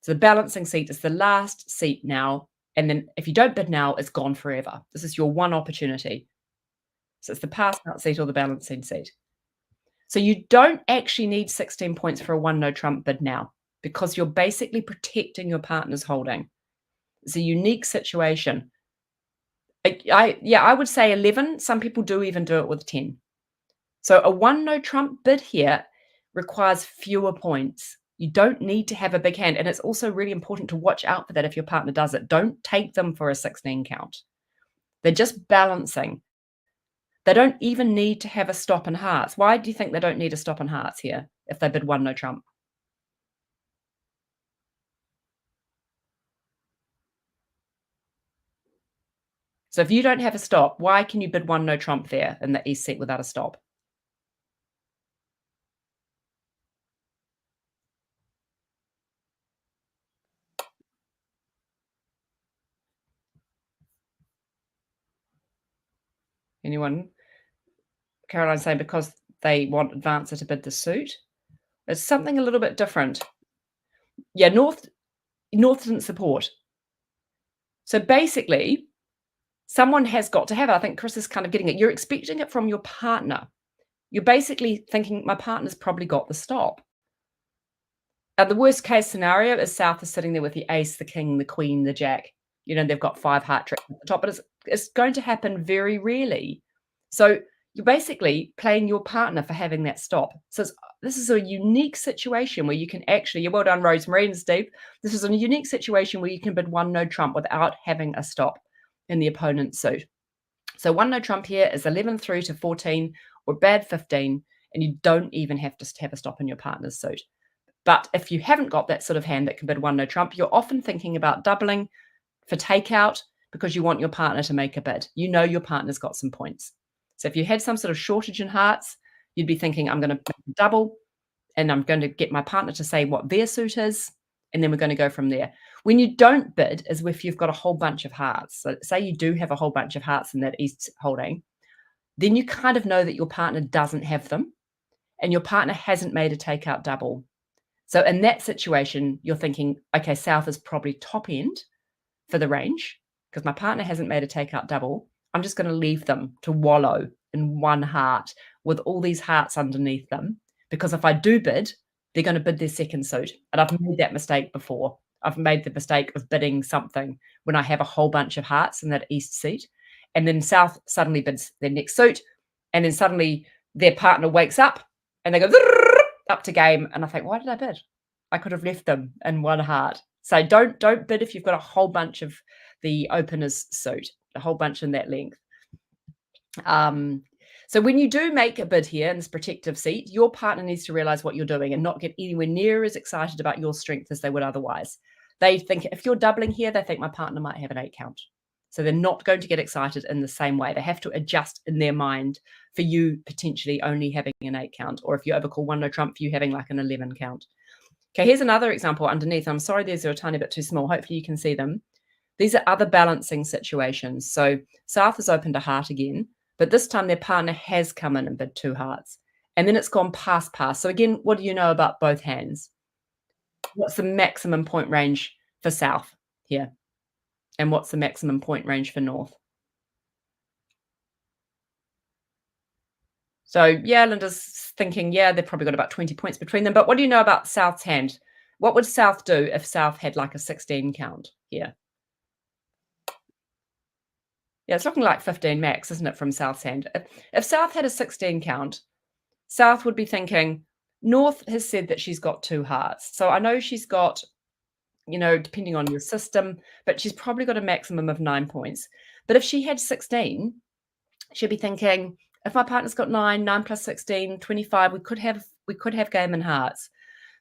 So the balancing seat is the last seat now. And then if you don't bid now, it's gone forever. This is your one opportunity. So it's the pass out seat or the balancing seat. So you don't actually need 16 points for a one no trump bid now, because you're basically protecting your partner's holding. It's a unique situation. I would say 11. Some people do even do it with 10. So a one no trump bid here requires fewer points. You don't need to have a big hand. And it's also really important to watch out for that if your partner does it. Don't take them for a 16 count. They're just balancing. They don't even need to have a stop in hearts. Why do you think they don't need a stop in hearts here if they bid one no trump? So if you don't have a stop, why can you bid one no trump there in the East seat without a stop? Anyone? Caroline's saying because they want Advancer to bid the suit. It's something a little bit different. Yeah, North didn't support. So basically, someone has got to have it. I think Chris is kind of getting it. You're expecting it from your partner. You're basically thinking, my partner's probably got the stop. The worst case scenario is South is sitting there with the ace, the king, the queen, the jack. You know, they've got 5 heart tricks at the top, but it's going to happen very rarely. So you're basically playing your partner for having that stop. So this is a unique situation where you can actually, well done, Rosemary and Steve. This is a unique situation where you can bid one no trump without having a stop in the opponent's suit. So one no trump here is 11 through to 14 or bad 15, and you don't even have to have a stop in your partner's suit. But if you haven't got that sort of hand that can bid one no trump, you're often thinking about doubling for takeout because you want your partner to make a bid. You know your partner's got some points. So if you had some sort of shortage in hearts, you'd be thinking, I'm going to double and I'm going to get my partner to say what their suit is, and then we're going to go from there. When you don't bid is if you've got a whole bunch of hearts. So say you do have a whole bunch of hearts in that East holding, then you kind of know that your partner doesn't have them and your partner hasn't made a takeout double. So in that situation, you're thinking, okay, South is probably top end for the range because my partner hasn't made a takeout double. I'm just going to leave them to wallow in one heart with all these hearts underneath them, because if I do bid, they're going to bid their second suit. And I've made that mistake before. I've made the mistake of bidding something when I have a whole bunch of hearts in that East seat. And then South suddenly bids their next suit. And then suddenly their partner wakes up and they go up to game. And I think, why did I bid? I could have left them in one heart. So don't bid if you've got a whole bunch of the opener's suit, a whole bunch in that length. So when you do make a bid here in this protective seat, your partner needs to realize what you're doing and not get anywhere near as excited about your strength as they would otherwise. They think if you're doubling here, they think my partner might have an 8 count. So they're not going to get excited in the same way. They have to adjust in their mind for you potentially only having an 8 count, or if you overcall one no trump, for you having like an 11 count. Okay, here's another example underneath. I'm sorry, these are a tiny bit too small. Hopefully you can see them. These are other balancing situations. So South has opened a heart again, but this time their partner has come in and bid 2 hearts. And then it's gone past. So again, what do you know about both hands? What's the maximum point range for South here? And what's the maximum point range for North? So yeah, Linda's thinking, yeah, they've probably got about 20 points between them. But what do you know about South's hand? What would South do if South had like a 16 count here? Yeah, it's looking like 15 max, isn't it, from South's hand? If South had a 16 count, South would be thinking, North has said that she's got 2 hearts. So I know she's got, depending on your system, but she's probably got a maximum of 9 points. But if she had 16, she'd be thinking, if my partner's got 9 plus 16, 25, we could have game in hearts.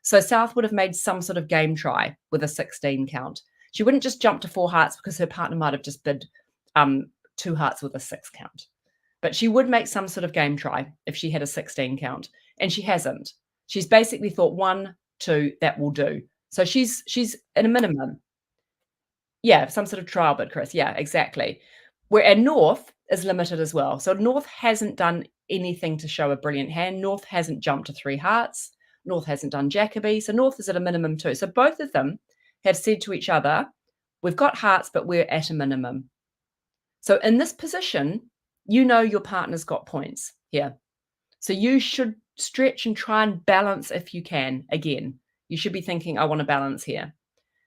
So South would have made some sort of game try with a 16 count. She wouldn't just jump to 4 hearts because her partner might have just bid 2 hearts with a 6 count. But she would make some sort of game try if she had a 16 count, and she hasn't. She's basically thought 1, 2, that will do. So she's at a minimum. Yeah, some sort of trial bid, Chris. Yeah, exactly. And North is limited as well. So North hasn't done anything to show a brilliant hand. North hasn't jumped to 3 hearts. North hasn't done Jacoby. So North is at a minimum too. So both of them have said to each other, we've got hearts, but we're at a minimum. So in this position, you know your partner's got points here. So you should stretch and try and balance if you can. Again, you should be thinking, I want to balance here.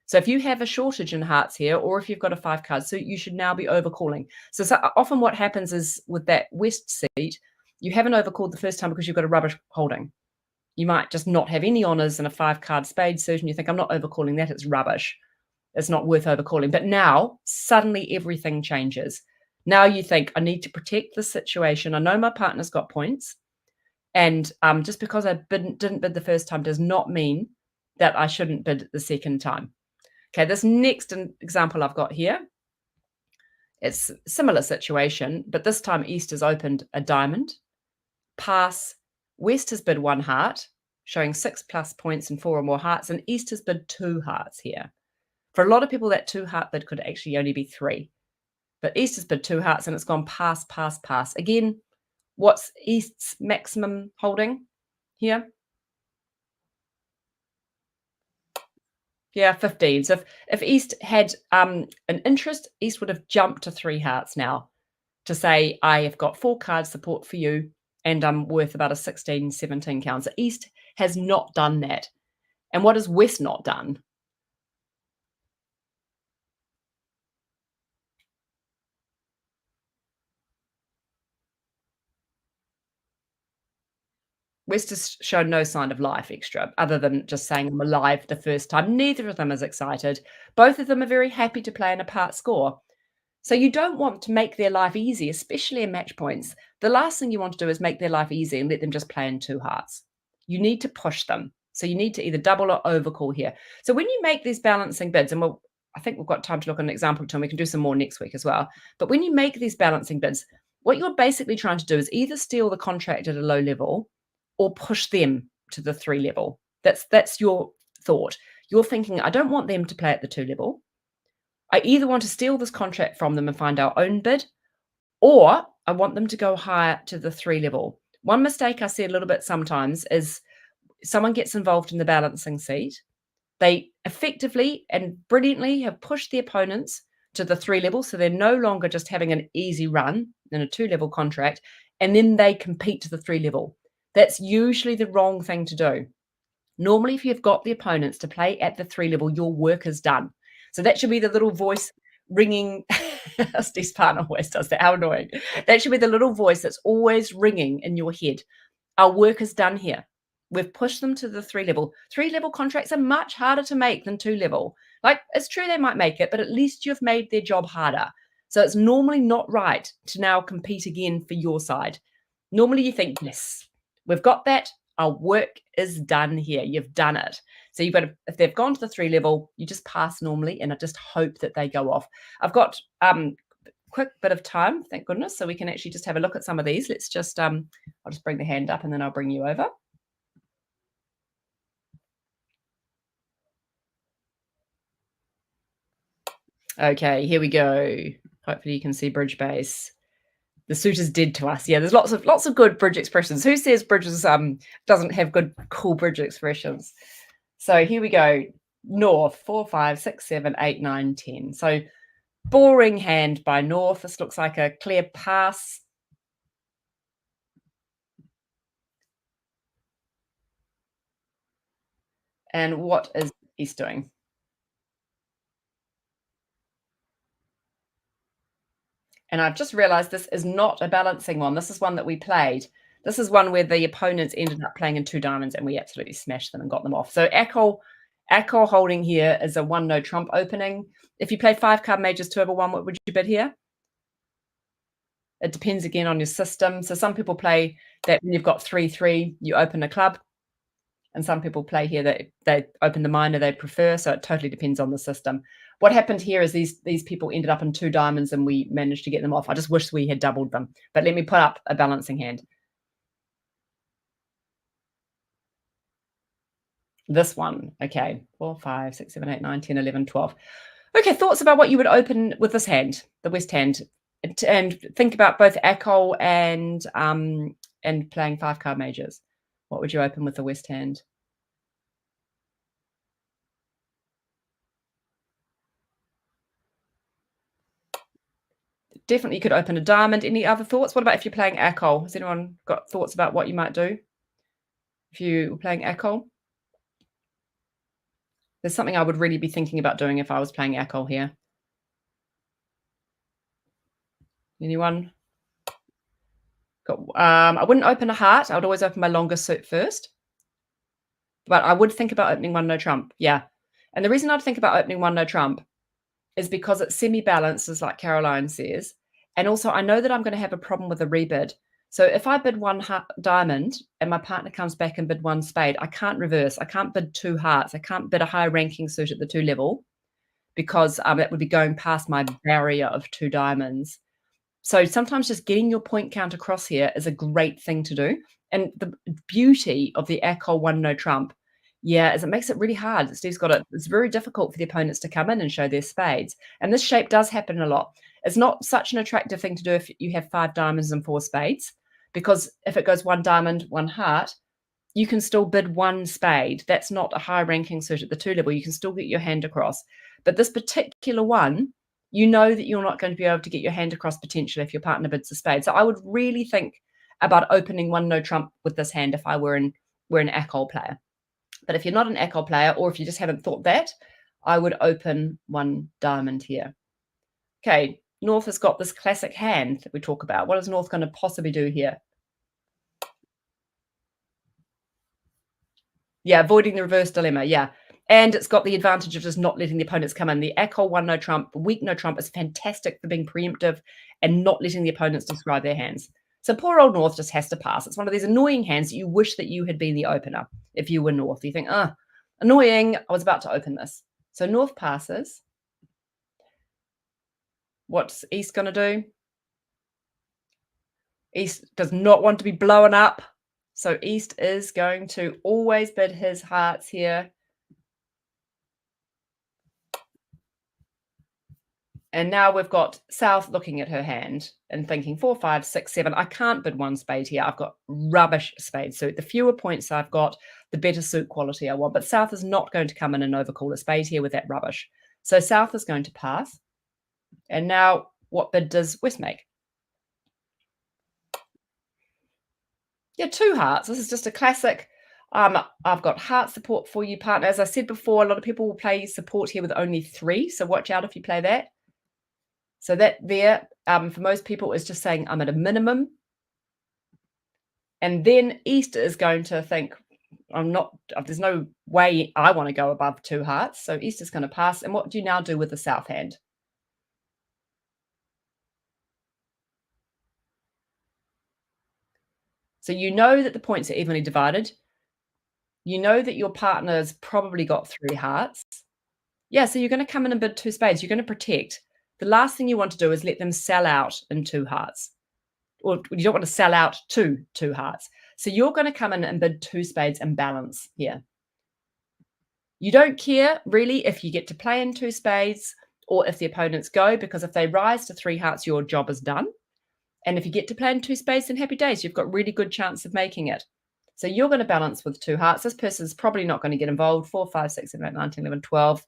So if you have a shortage in hearts here, or if you've got a 5 card, so you should now be overcalling. So often what happens is with that West seat, you haven't overcalled the first time because you've got a rubbish holding. You might just not have any honours in a 5 card spade suit, and you think, I'm not overcalling that, it's rubbish. It's not worth overcalling. But now suddenly everything changes. Now you think, I need to protect the situation. I know my partner's got points. And just because I didn't bid the first time does not mean that I shouldn't bid the second time. Okay, this next example I've got here, it's a similar situation, but this time East has opened a diamond. Pass, West has bid 1 heart, showing 6+ points and 4 or more hearts, and East has bid 2 hearts here. For a lot of people, that 2 heart bid could actually only be 3. But East has bid 2 hearts and it's gone pass. Again, what's East's maximum holding here? Yeah, 15. So if East had an interest, East would have jumped to 3 hearts now to say, I have got 4 card support for you and I'm worth about a 16, 17 count. So East has not done that. And what has West not done? West has shown no sign of life extra, other than just saying I'm alive the first time. Neither of them is excited. Both of them are very happy to play in a part score. So you don't want to make their life easy, especially in match points. The last thing you want to do is make their life easy and let them just play in 2 hearts. You need to push them. So you need to either double or overcall here. So when you make these balancing bids, and I think we've got time to look at an example too, and we can do some more next week as well. But when you make these balancing bids, what you're basically trying to do is either steal the contract at a low level or push them to the 3 level. That's your thought. You're thinking, I don't want them to play at the 2 level. I either want to steal this contract from them and find our own bid, or I want them to go higher to the 3 level. One mistake I see a little bit sometimes is someone gets involved in the balancing seat. They effectively and brilliantly have pushed the opponents to the 3 level, so they're no longer just having an easy run in a 2 level contract, and then they compete to the 3 level. That's usually the wrong thing to do. Normally, if you've got the opponents to play at the 3 level, your work is done. So that should be the little voice ringing. Steve's partner always does that. How annoying. That should be the little voice that's always ringing in your head. Our work is done here. We've pushed them to the 3 level. 3 level contracts are much harder to make than 2 level. Like, it's true they might make it, but at least you've made their job harder. So it's normally not right to now compete again for your side. Normally you think, yes, we've got that. Our work is done here. You've done it. So you've got to, if they've gone to the 3 level, you just pass normally and I just hope that they go off. I've got quick bit of time, thank goodness. So we can actually just have a look at some of these. Let's just, I'll just bring the hand up and then I'll bring you over. Okay, here we go. Hopefully you can see bridge base. The suit is dead to us. Yeah, there's lots of good bridge expressions. Who says bridges doesn't have good cool bridge expressions? So here we go. North 4, 5, 6, 7, 8, 9, 10. So boring hand by North. This looks like a clear pass. And what is East doing? And I've just realized this is not a balancing one. This is one that we played. This is one where the opponents ended up playing in 2 diamonds and we absolutely smashed them and got them off. So Eckel holding here is a 1 no trump opening. If you play 5 card majors 2 over 1, what would you bid here? It depends again on your system. So some people play that when you've got 3-3, you open a club. And some people play here that they open the minor they prefer. So it totally depends on the system. What happened here is these people ended up in 2 diamonds and we managed to get them off. I just wish we had doubled them. But let me put up a balancing hand. This one. Okay. 4, 5, 6, 7, 8, 9, 10, 11, 12. Okay. Thoughts about what you would open with this hand, the West hand, and think about both Eckel and playing 5 card majors. What would you open with the West hand? Definitely could open a diamond. Any other thoughts? What about if you're playing Eckel? Has anyone got thoughts about what you might do if you were playing Eckel? There's something I would really be thinking about doing if I was playing Eckel here. Anyone? I wouldn't open a heart. I would always open my longest suit first. But I would think about opening 1 no trump. Yeah. And the reason I'd think about opening 1 no trump is because it's semi-balanced, as like Caroline says. And also I know that I'm going to have a problem with a rebid. So if I bid 1 diamond and my partner comes back and bid 1 spade, I can't reverse. I can't bid 2 hearts. I can't bid a high ranking suit at the 2 level because that would be going past my barrier of 2 diamonds. So sometimes just getting your point count across here is a great thing to do. And the beauty of the Eckel 1 no trump, yeah, is it makes it really hard. Steve's got it. It's very difficult for the opponents to come in and show their spades. And this shape does happen a lot. It's not such an attractive thing to do if you have 5 diamonds and 4 spades, because if it goes 1 diamond, 1 heart, you can still bid 1 spade. That's not a high ranking suit at the 2 level. You can still get your hand across. But this particular one, you know that you're not going to be able to get your hand across potentially if your partner bids a spade. So I would really think about opening 1 no trump with this hand if I were an Eckel player. But if you're not an Eckel player, or if you just haven't thought that, I would open 1 diamond here. Okay, North has got this classic hand that we talk about. What is North going to possibly do here? Yeah, avoiding the reverse dilemma. Yeah. And it's got the advantage of just not letting the opponents come in. The Eckel 1 no trump, weak no trump is fantastic for being preemptive and not letting the opponents describe their hands. So poor old North just has to pass. It's one of these annoying hands that you wish that you had been the opener if you were North. You think, annoying, I was about to open this. So North passes. What's East going to do? East does not want to be blown up. So East is going to always bid his hearts here. And now we've got South looking at her hand and thinking 4, 5, 6, 7. I can't bid 1 spade here. I've got rubbish spade suit. The fewer points I've got, the better suit quality I want. But South is not going to come in and overcall a spade here with that rubbish. So South is going to pass. And now what bid does West make? Yeah, 2 hearts. This is just a classic. I've got heart support for you, partner. As I said before, a lot of people will play support here with only 3. So watch out if you play that. So that there, for most people, is just saying I'm at a minimum. And then East is going to think, there's no way I want to go above 2 hearts. So East is going to pass. And what do you now do with the South hand? So you know that the points are evenly divided. You know that your partner's probably got 3 hearts. Yeah, so you're gonna come in and bid 2 spades. You're gonna protect. The last thing you want to do is let them sell out in 2 hearts, or you don't want to sell out to 2 hearts. So you're gonna come in and bid 2 spades and balance here. You don't care really if you get to play in 2 spades or if the opponents go, because if they rise to 3 hearts, your job is done. And if you get to play in 2 spades, then happy days. You've got really good chance of making it. So you're going to balance with 2 hearts. This person's probably not going to get involved. 4, 5, 6, 7, 8, 9, 10, 11, 12.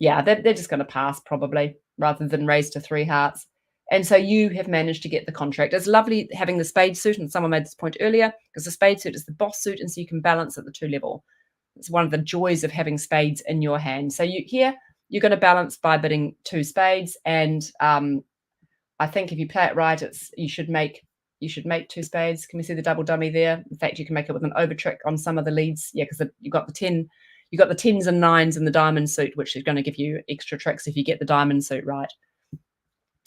Yeah, they're just going to pass probably, rather than raise to 3 hearts. And so you have managed to get the contract. It's lovely having the spade suit, and someone made this point earlier, because the spade suit is the boss suit, and so you can balance at the 2 level. It's one of the joys of having spades in your hand. So you're going to balance by bidding 2 spades, and I think if you play it right, you should make 2 spades. Can we see the double dummy there? In fact, you can make it with an over trick on some of the leads. Yeah, because you've got the 10s and 9s in the diamond suit, which is going to give you extra tricks if you get the diamond suit right.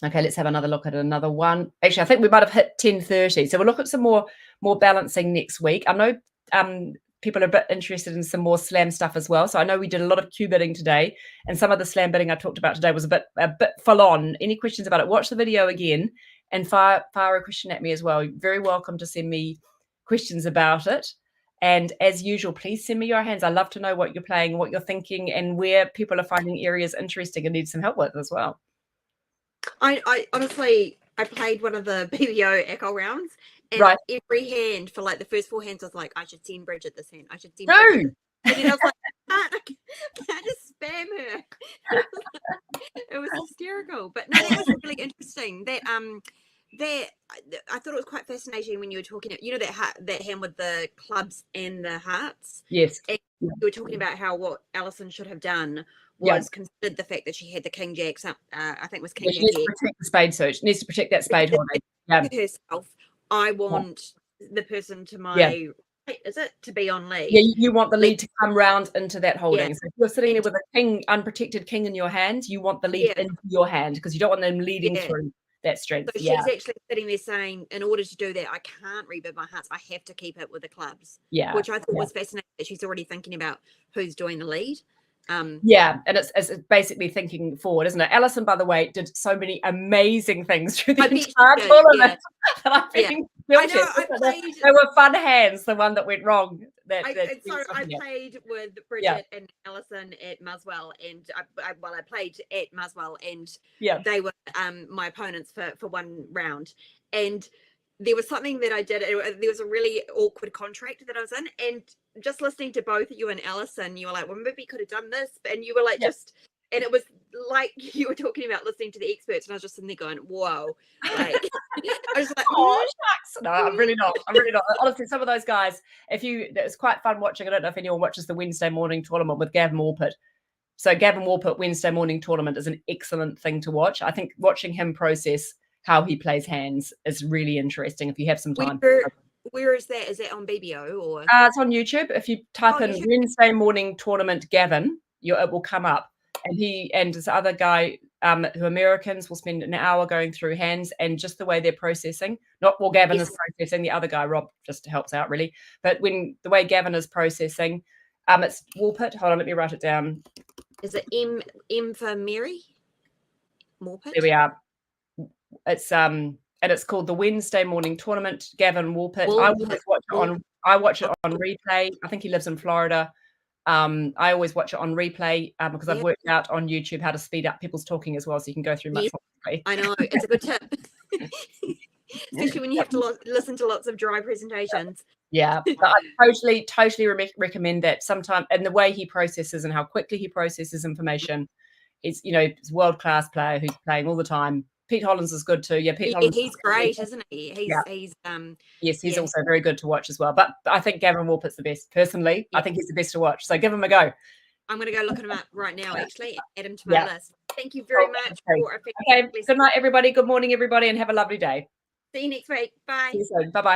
Okay, let's have another look at another one. Actually, I think we might have hit 10:30. So we'll look at some more balancing next week. I know people are a bit interested in some more slam stuff as well. So I know we did a lot of Q bidding today, and some of the slam bidding I talked about today was a bit full on. Any questions about it? Watch the video again and fire a question at me as well. You're very welcome to send me questions about it. And as usual, please send me your hands. I love to know what you're playing, what you're thinking, and where people are finding areas interesting and need some help with as well. I honestly, I played one of the BBO Echo rounds, and right. every hand for like the first 4 hands, I was like, I should send Bridget this hand. I should send no. Bridget. And then I was like, I just spam her. It was hysterical. But no, that was really interesting. That I thought it was quite fascinating when you were talking. You know that hand with the clubs and the hearts. Yes. And you were talking about how what Alison should have done was considered the fact that she had the King Jack. I think it was King Jack. She needs to protect the spade suit. She needs to protect that spade holding. Yeah. Herself. I want the person to my right, is it to be on lead? Yeah, you want the lead to come round into that holding. Yeah. So if you're sitting there with a king, unprotected king in your hand, you want the lead into your hand, because you don't want them leading through that strength. So she's actually sitting there saying, in order to do that, I can't rebid my hearts. I have to keep it with the clubs. Yeah. Which I thought was fascinating, that she's already thinking about who's doing the lead. Yeah, and it's basically thinking forward, isn't it? Alison, by the way, did so many amazing things through the entire tournament. I know, they were fun hands. The one that went wrong. I played with Bridget and Alison at Muswell, and I played at Muswell, and they were my opponents for one round, and there was something that I did. There was a really awkward contract that I was in, and just listening to both you and Alison, you were like, well, maybe you could have done this. And you were like, and it was like you were talking about listening to the experts, and I was just sitting there going, whoa. Like, I was like, oh, shucks. No, I'm really not. Honestly, some of those guys, it was quite fun watching. I don't know if anyone watches the Wednesday morning tournament with Gavin Warpert. So Gavin Warpert Wednesday morning tournament is an excellent thing to watch. I think watching him process how he plays hands is really interesting if you have some time. Where is that? Is that on BBO or? It's on YouTube. If you type in Wednesday morning tournament Gavin, it will come up. And he and this other guy, who Americans, will spend an hour going through hands and just the way they're processing. Gavin is processing. The other guy, Rob, just helps out really. But when the way Gavin is processing, it's Warpert. Hold on, let me write it down. Is it M for Mary? Warpert. There we are. It's and it's called the Wednesday morning tournament. Gavin Warpert. I watch it on replay. I think he lives in Florida. I always watch it on replay because I've worked out on YouTube how to speed up people's talking as well, so you can go through much more quickly. I know, it's a good tip, especially when you have to listen to lots of dry presentations. Yeah, but I totally recommend that. Sometime, and the way he processes and how quickly he processes information, it's it's a world-class player who's playing all the time. Pete Hollins is good too. Yeah, Pete Hollins. He's great, isn't he? He's also very good to watch as well. But I think Gavin Warpert's the best. Personally, I think he's the best to watch. So give him a go. I'm going to go look at him up right now, actually. Add him to my list. Thank you very much for good night, everybody. Good morning, everybody, and have a lovely day. See you next week. Bye. See you soon. Bye-bye.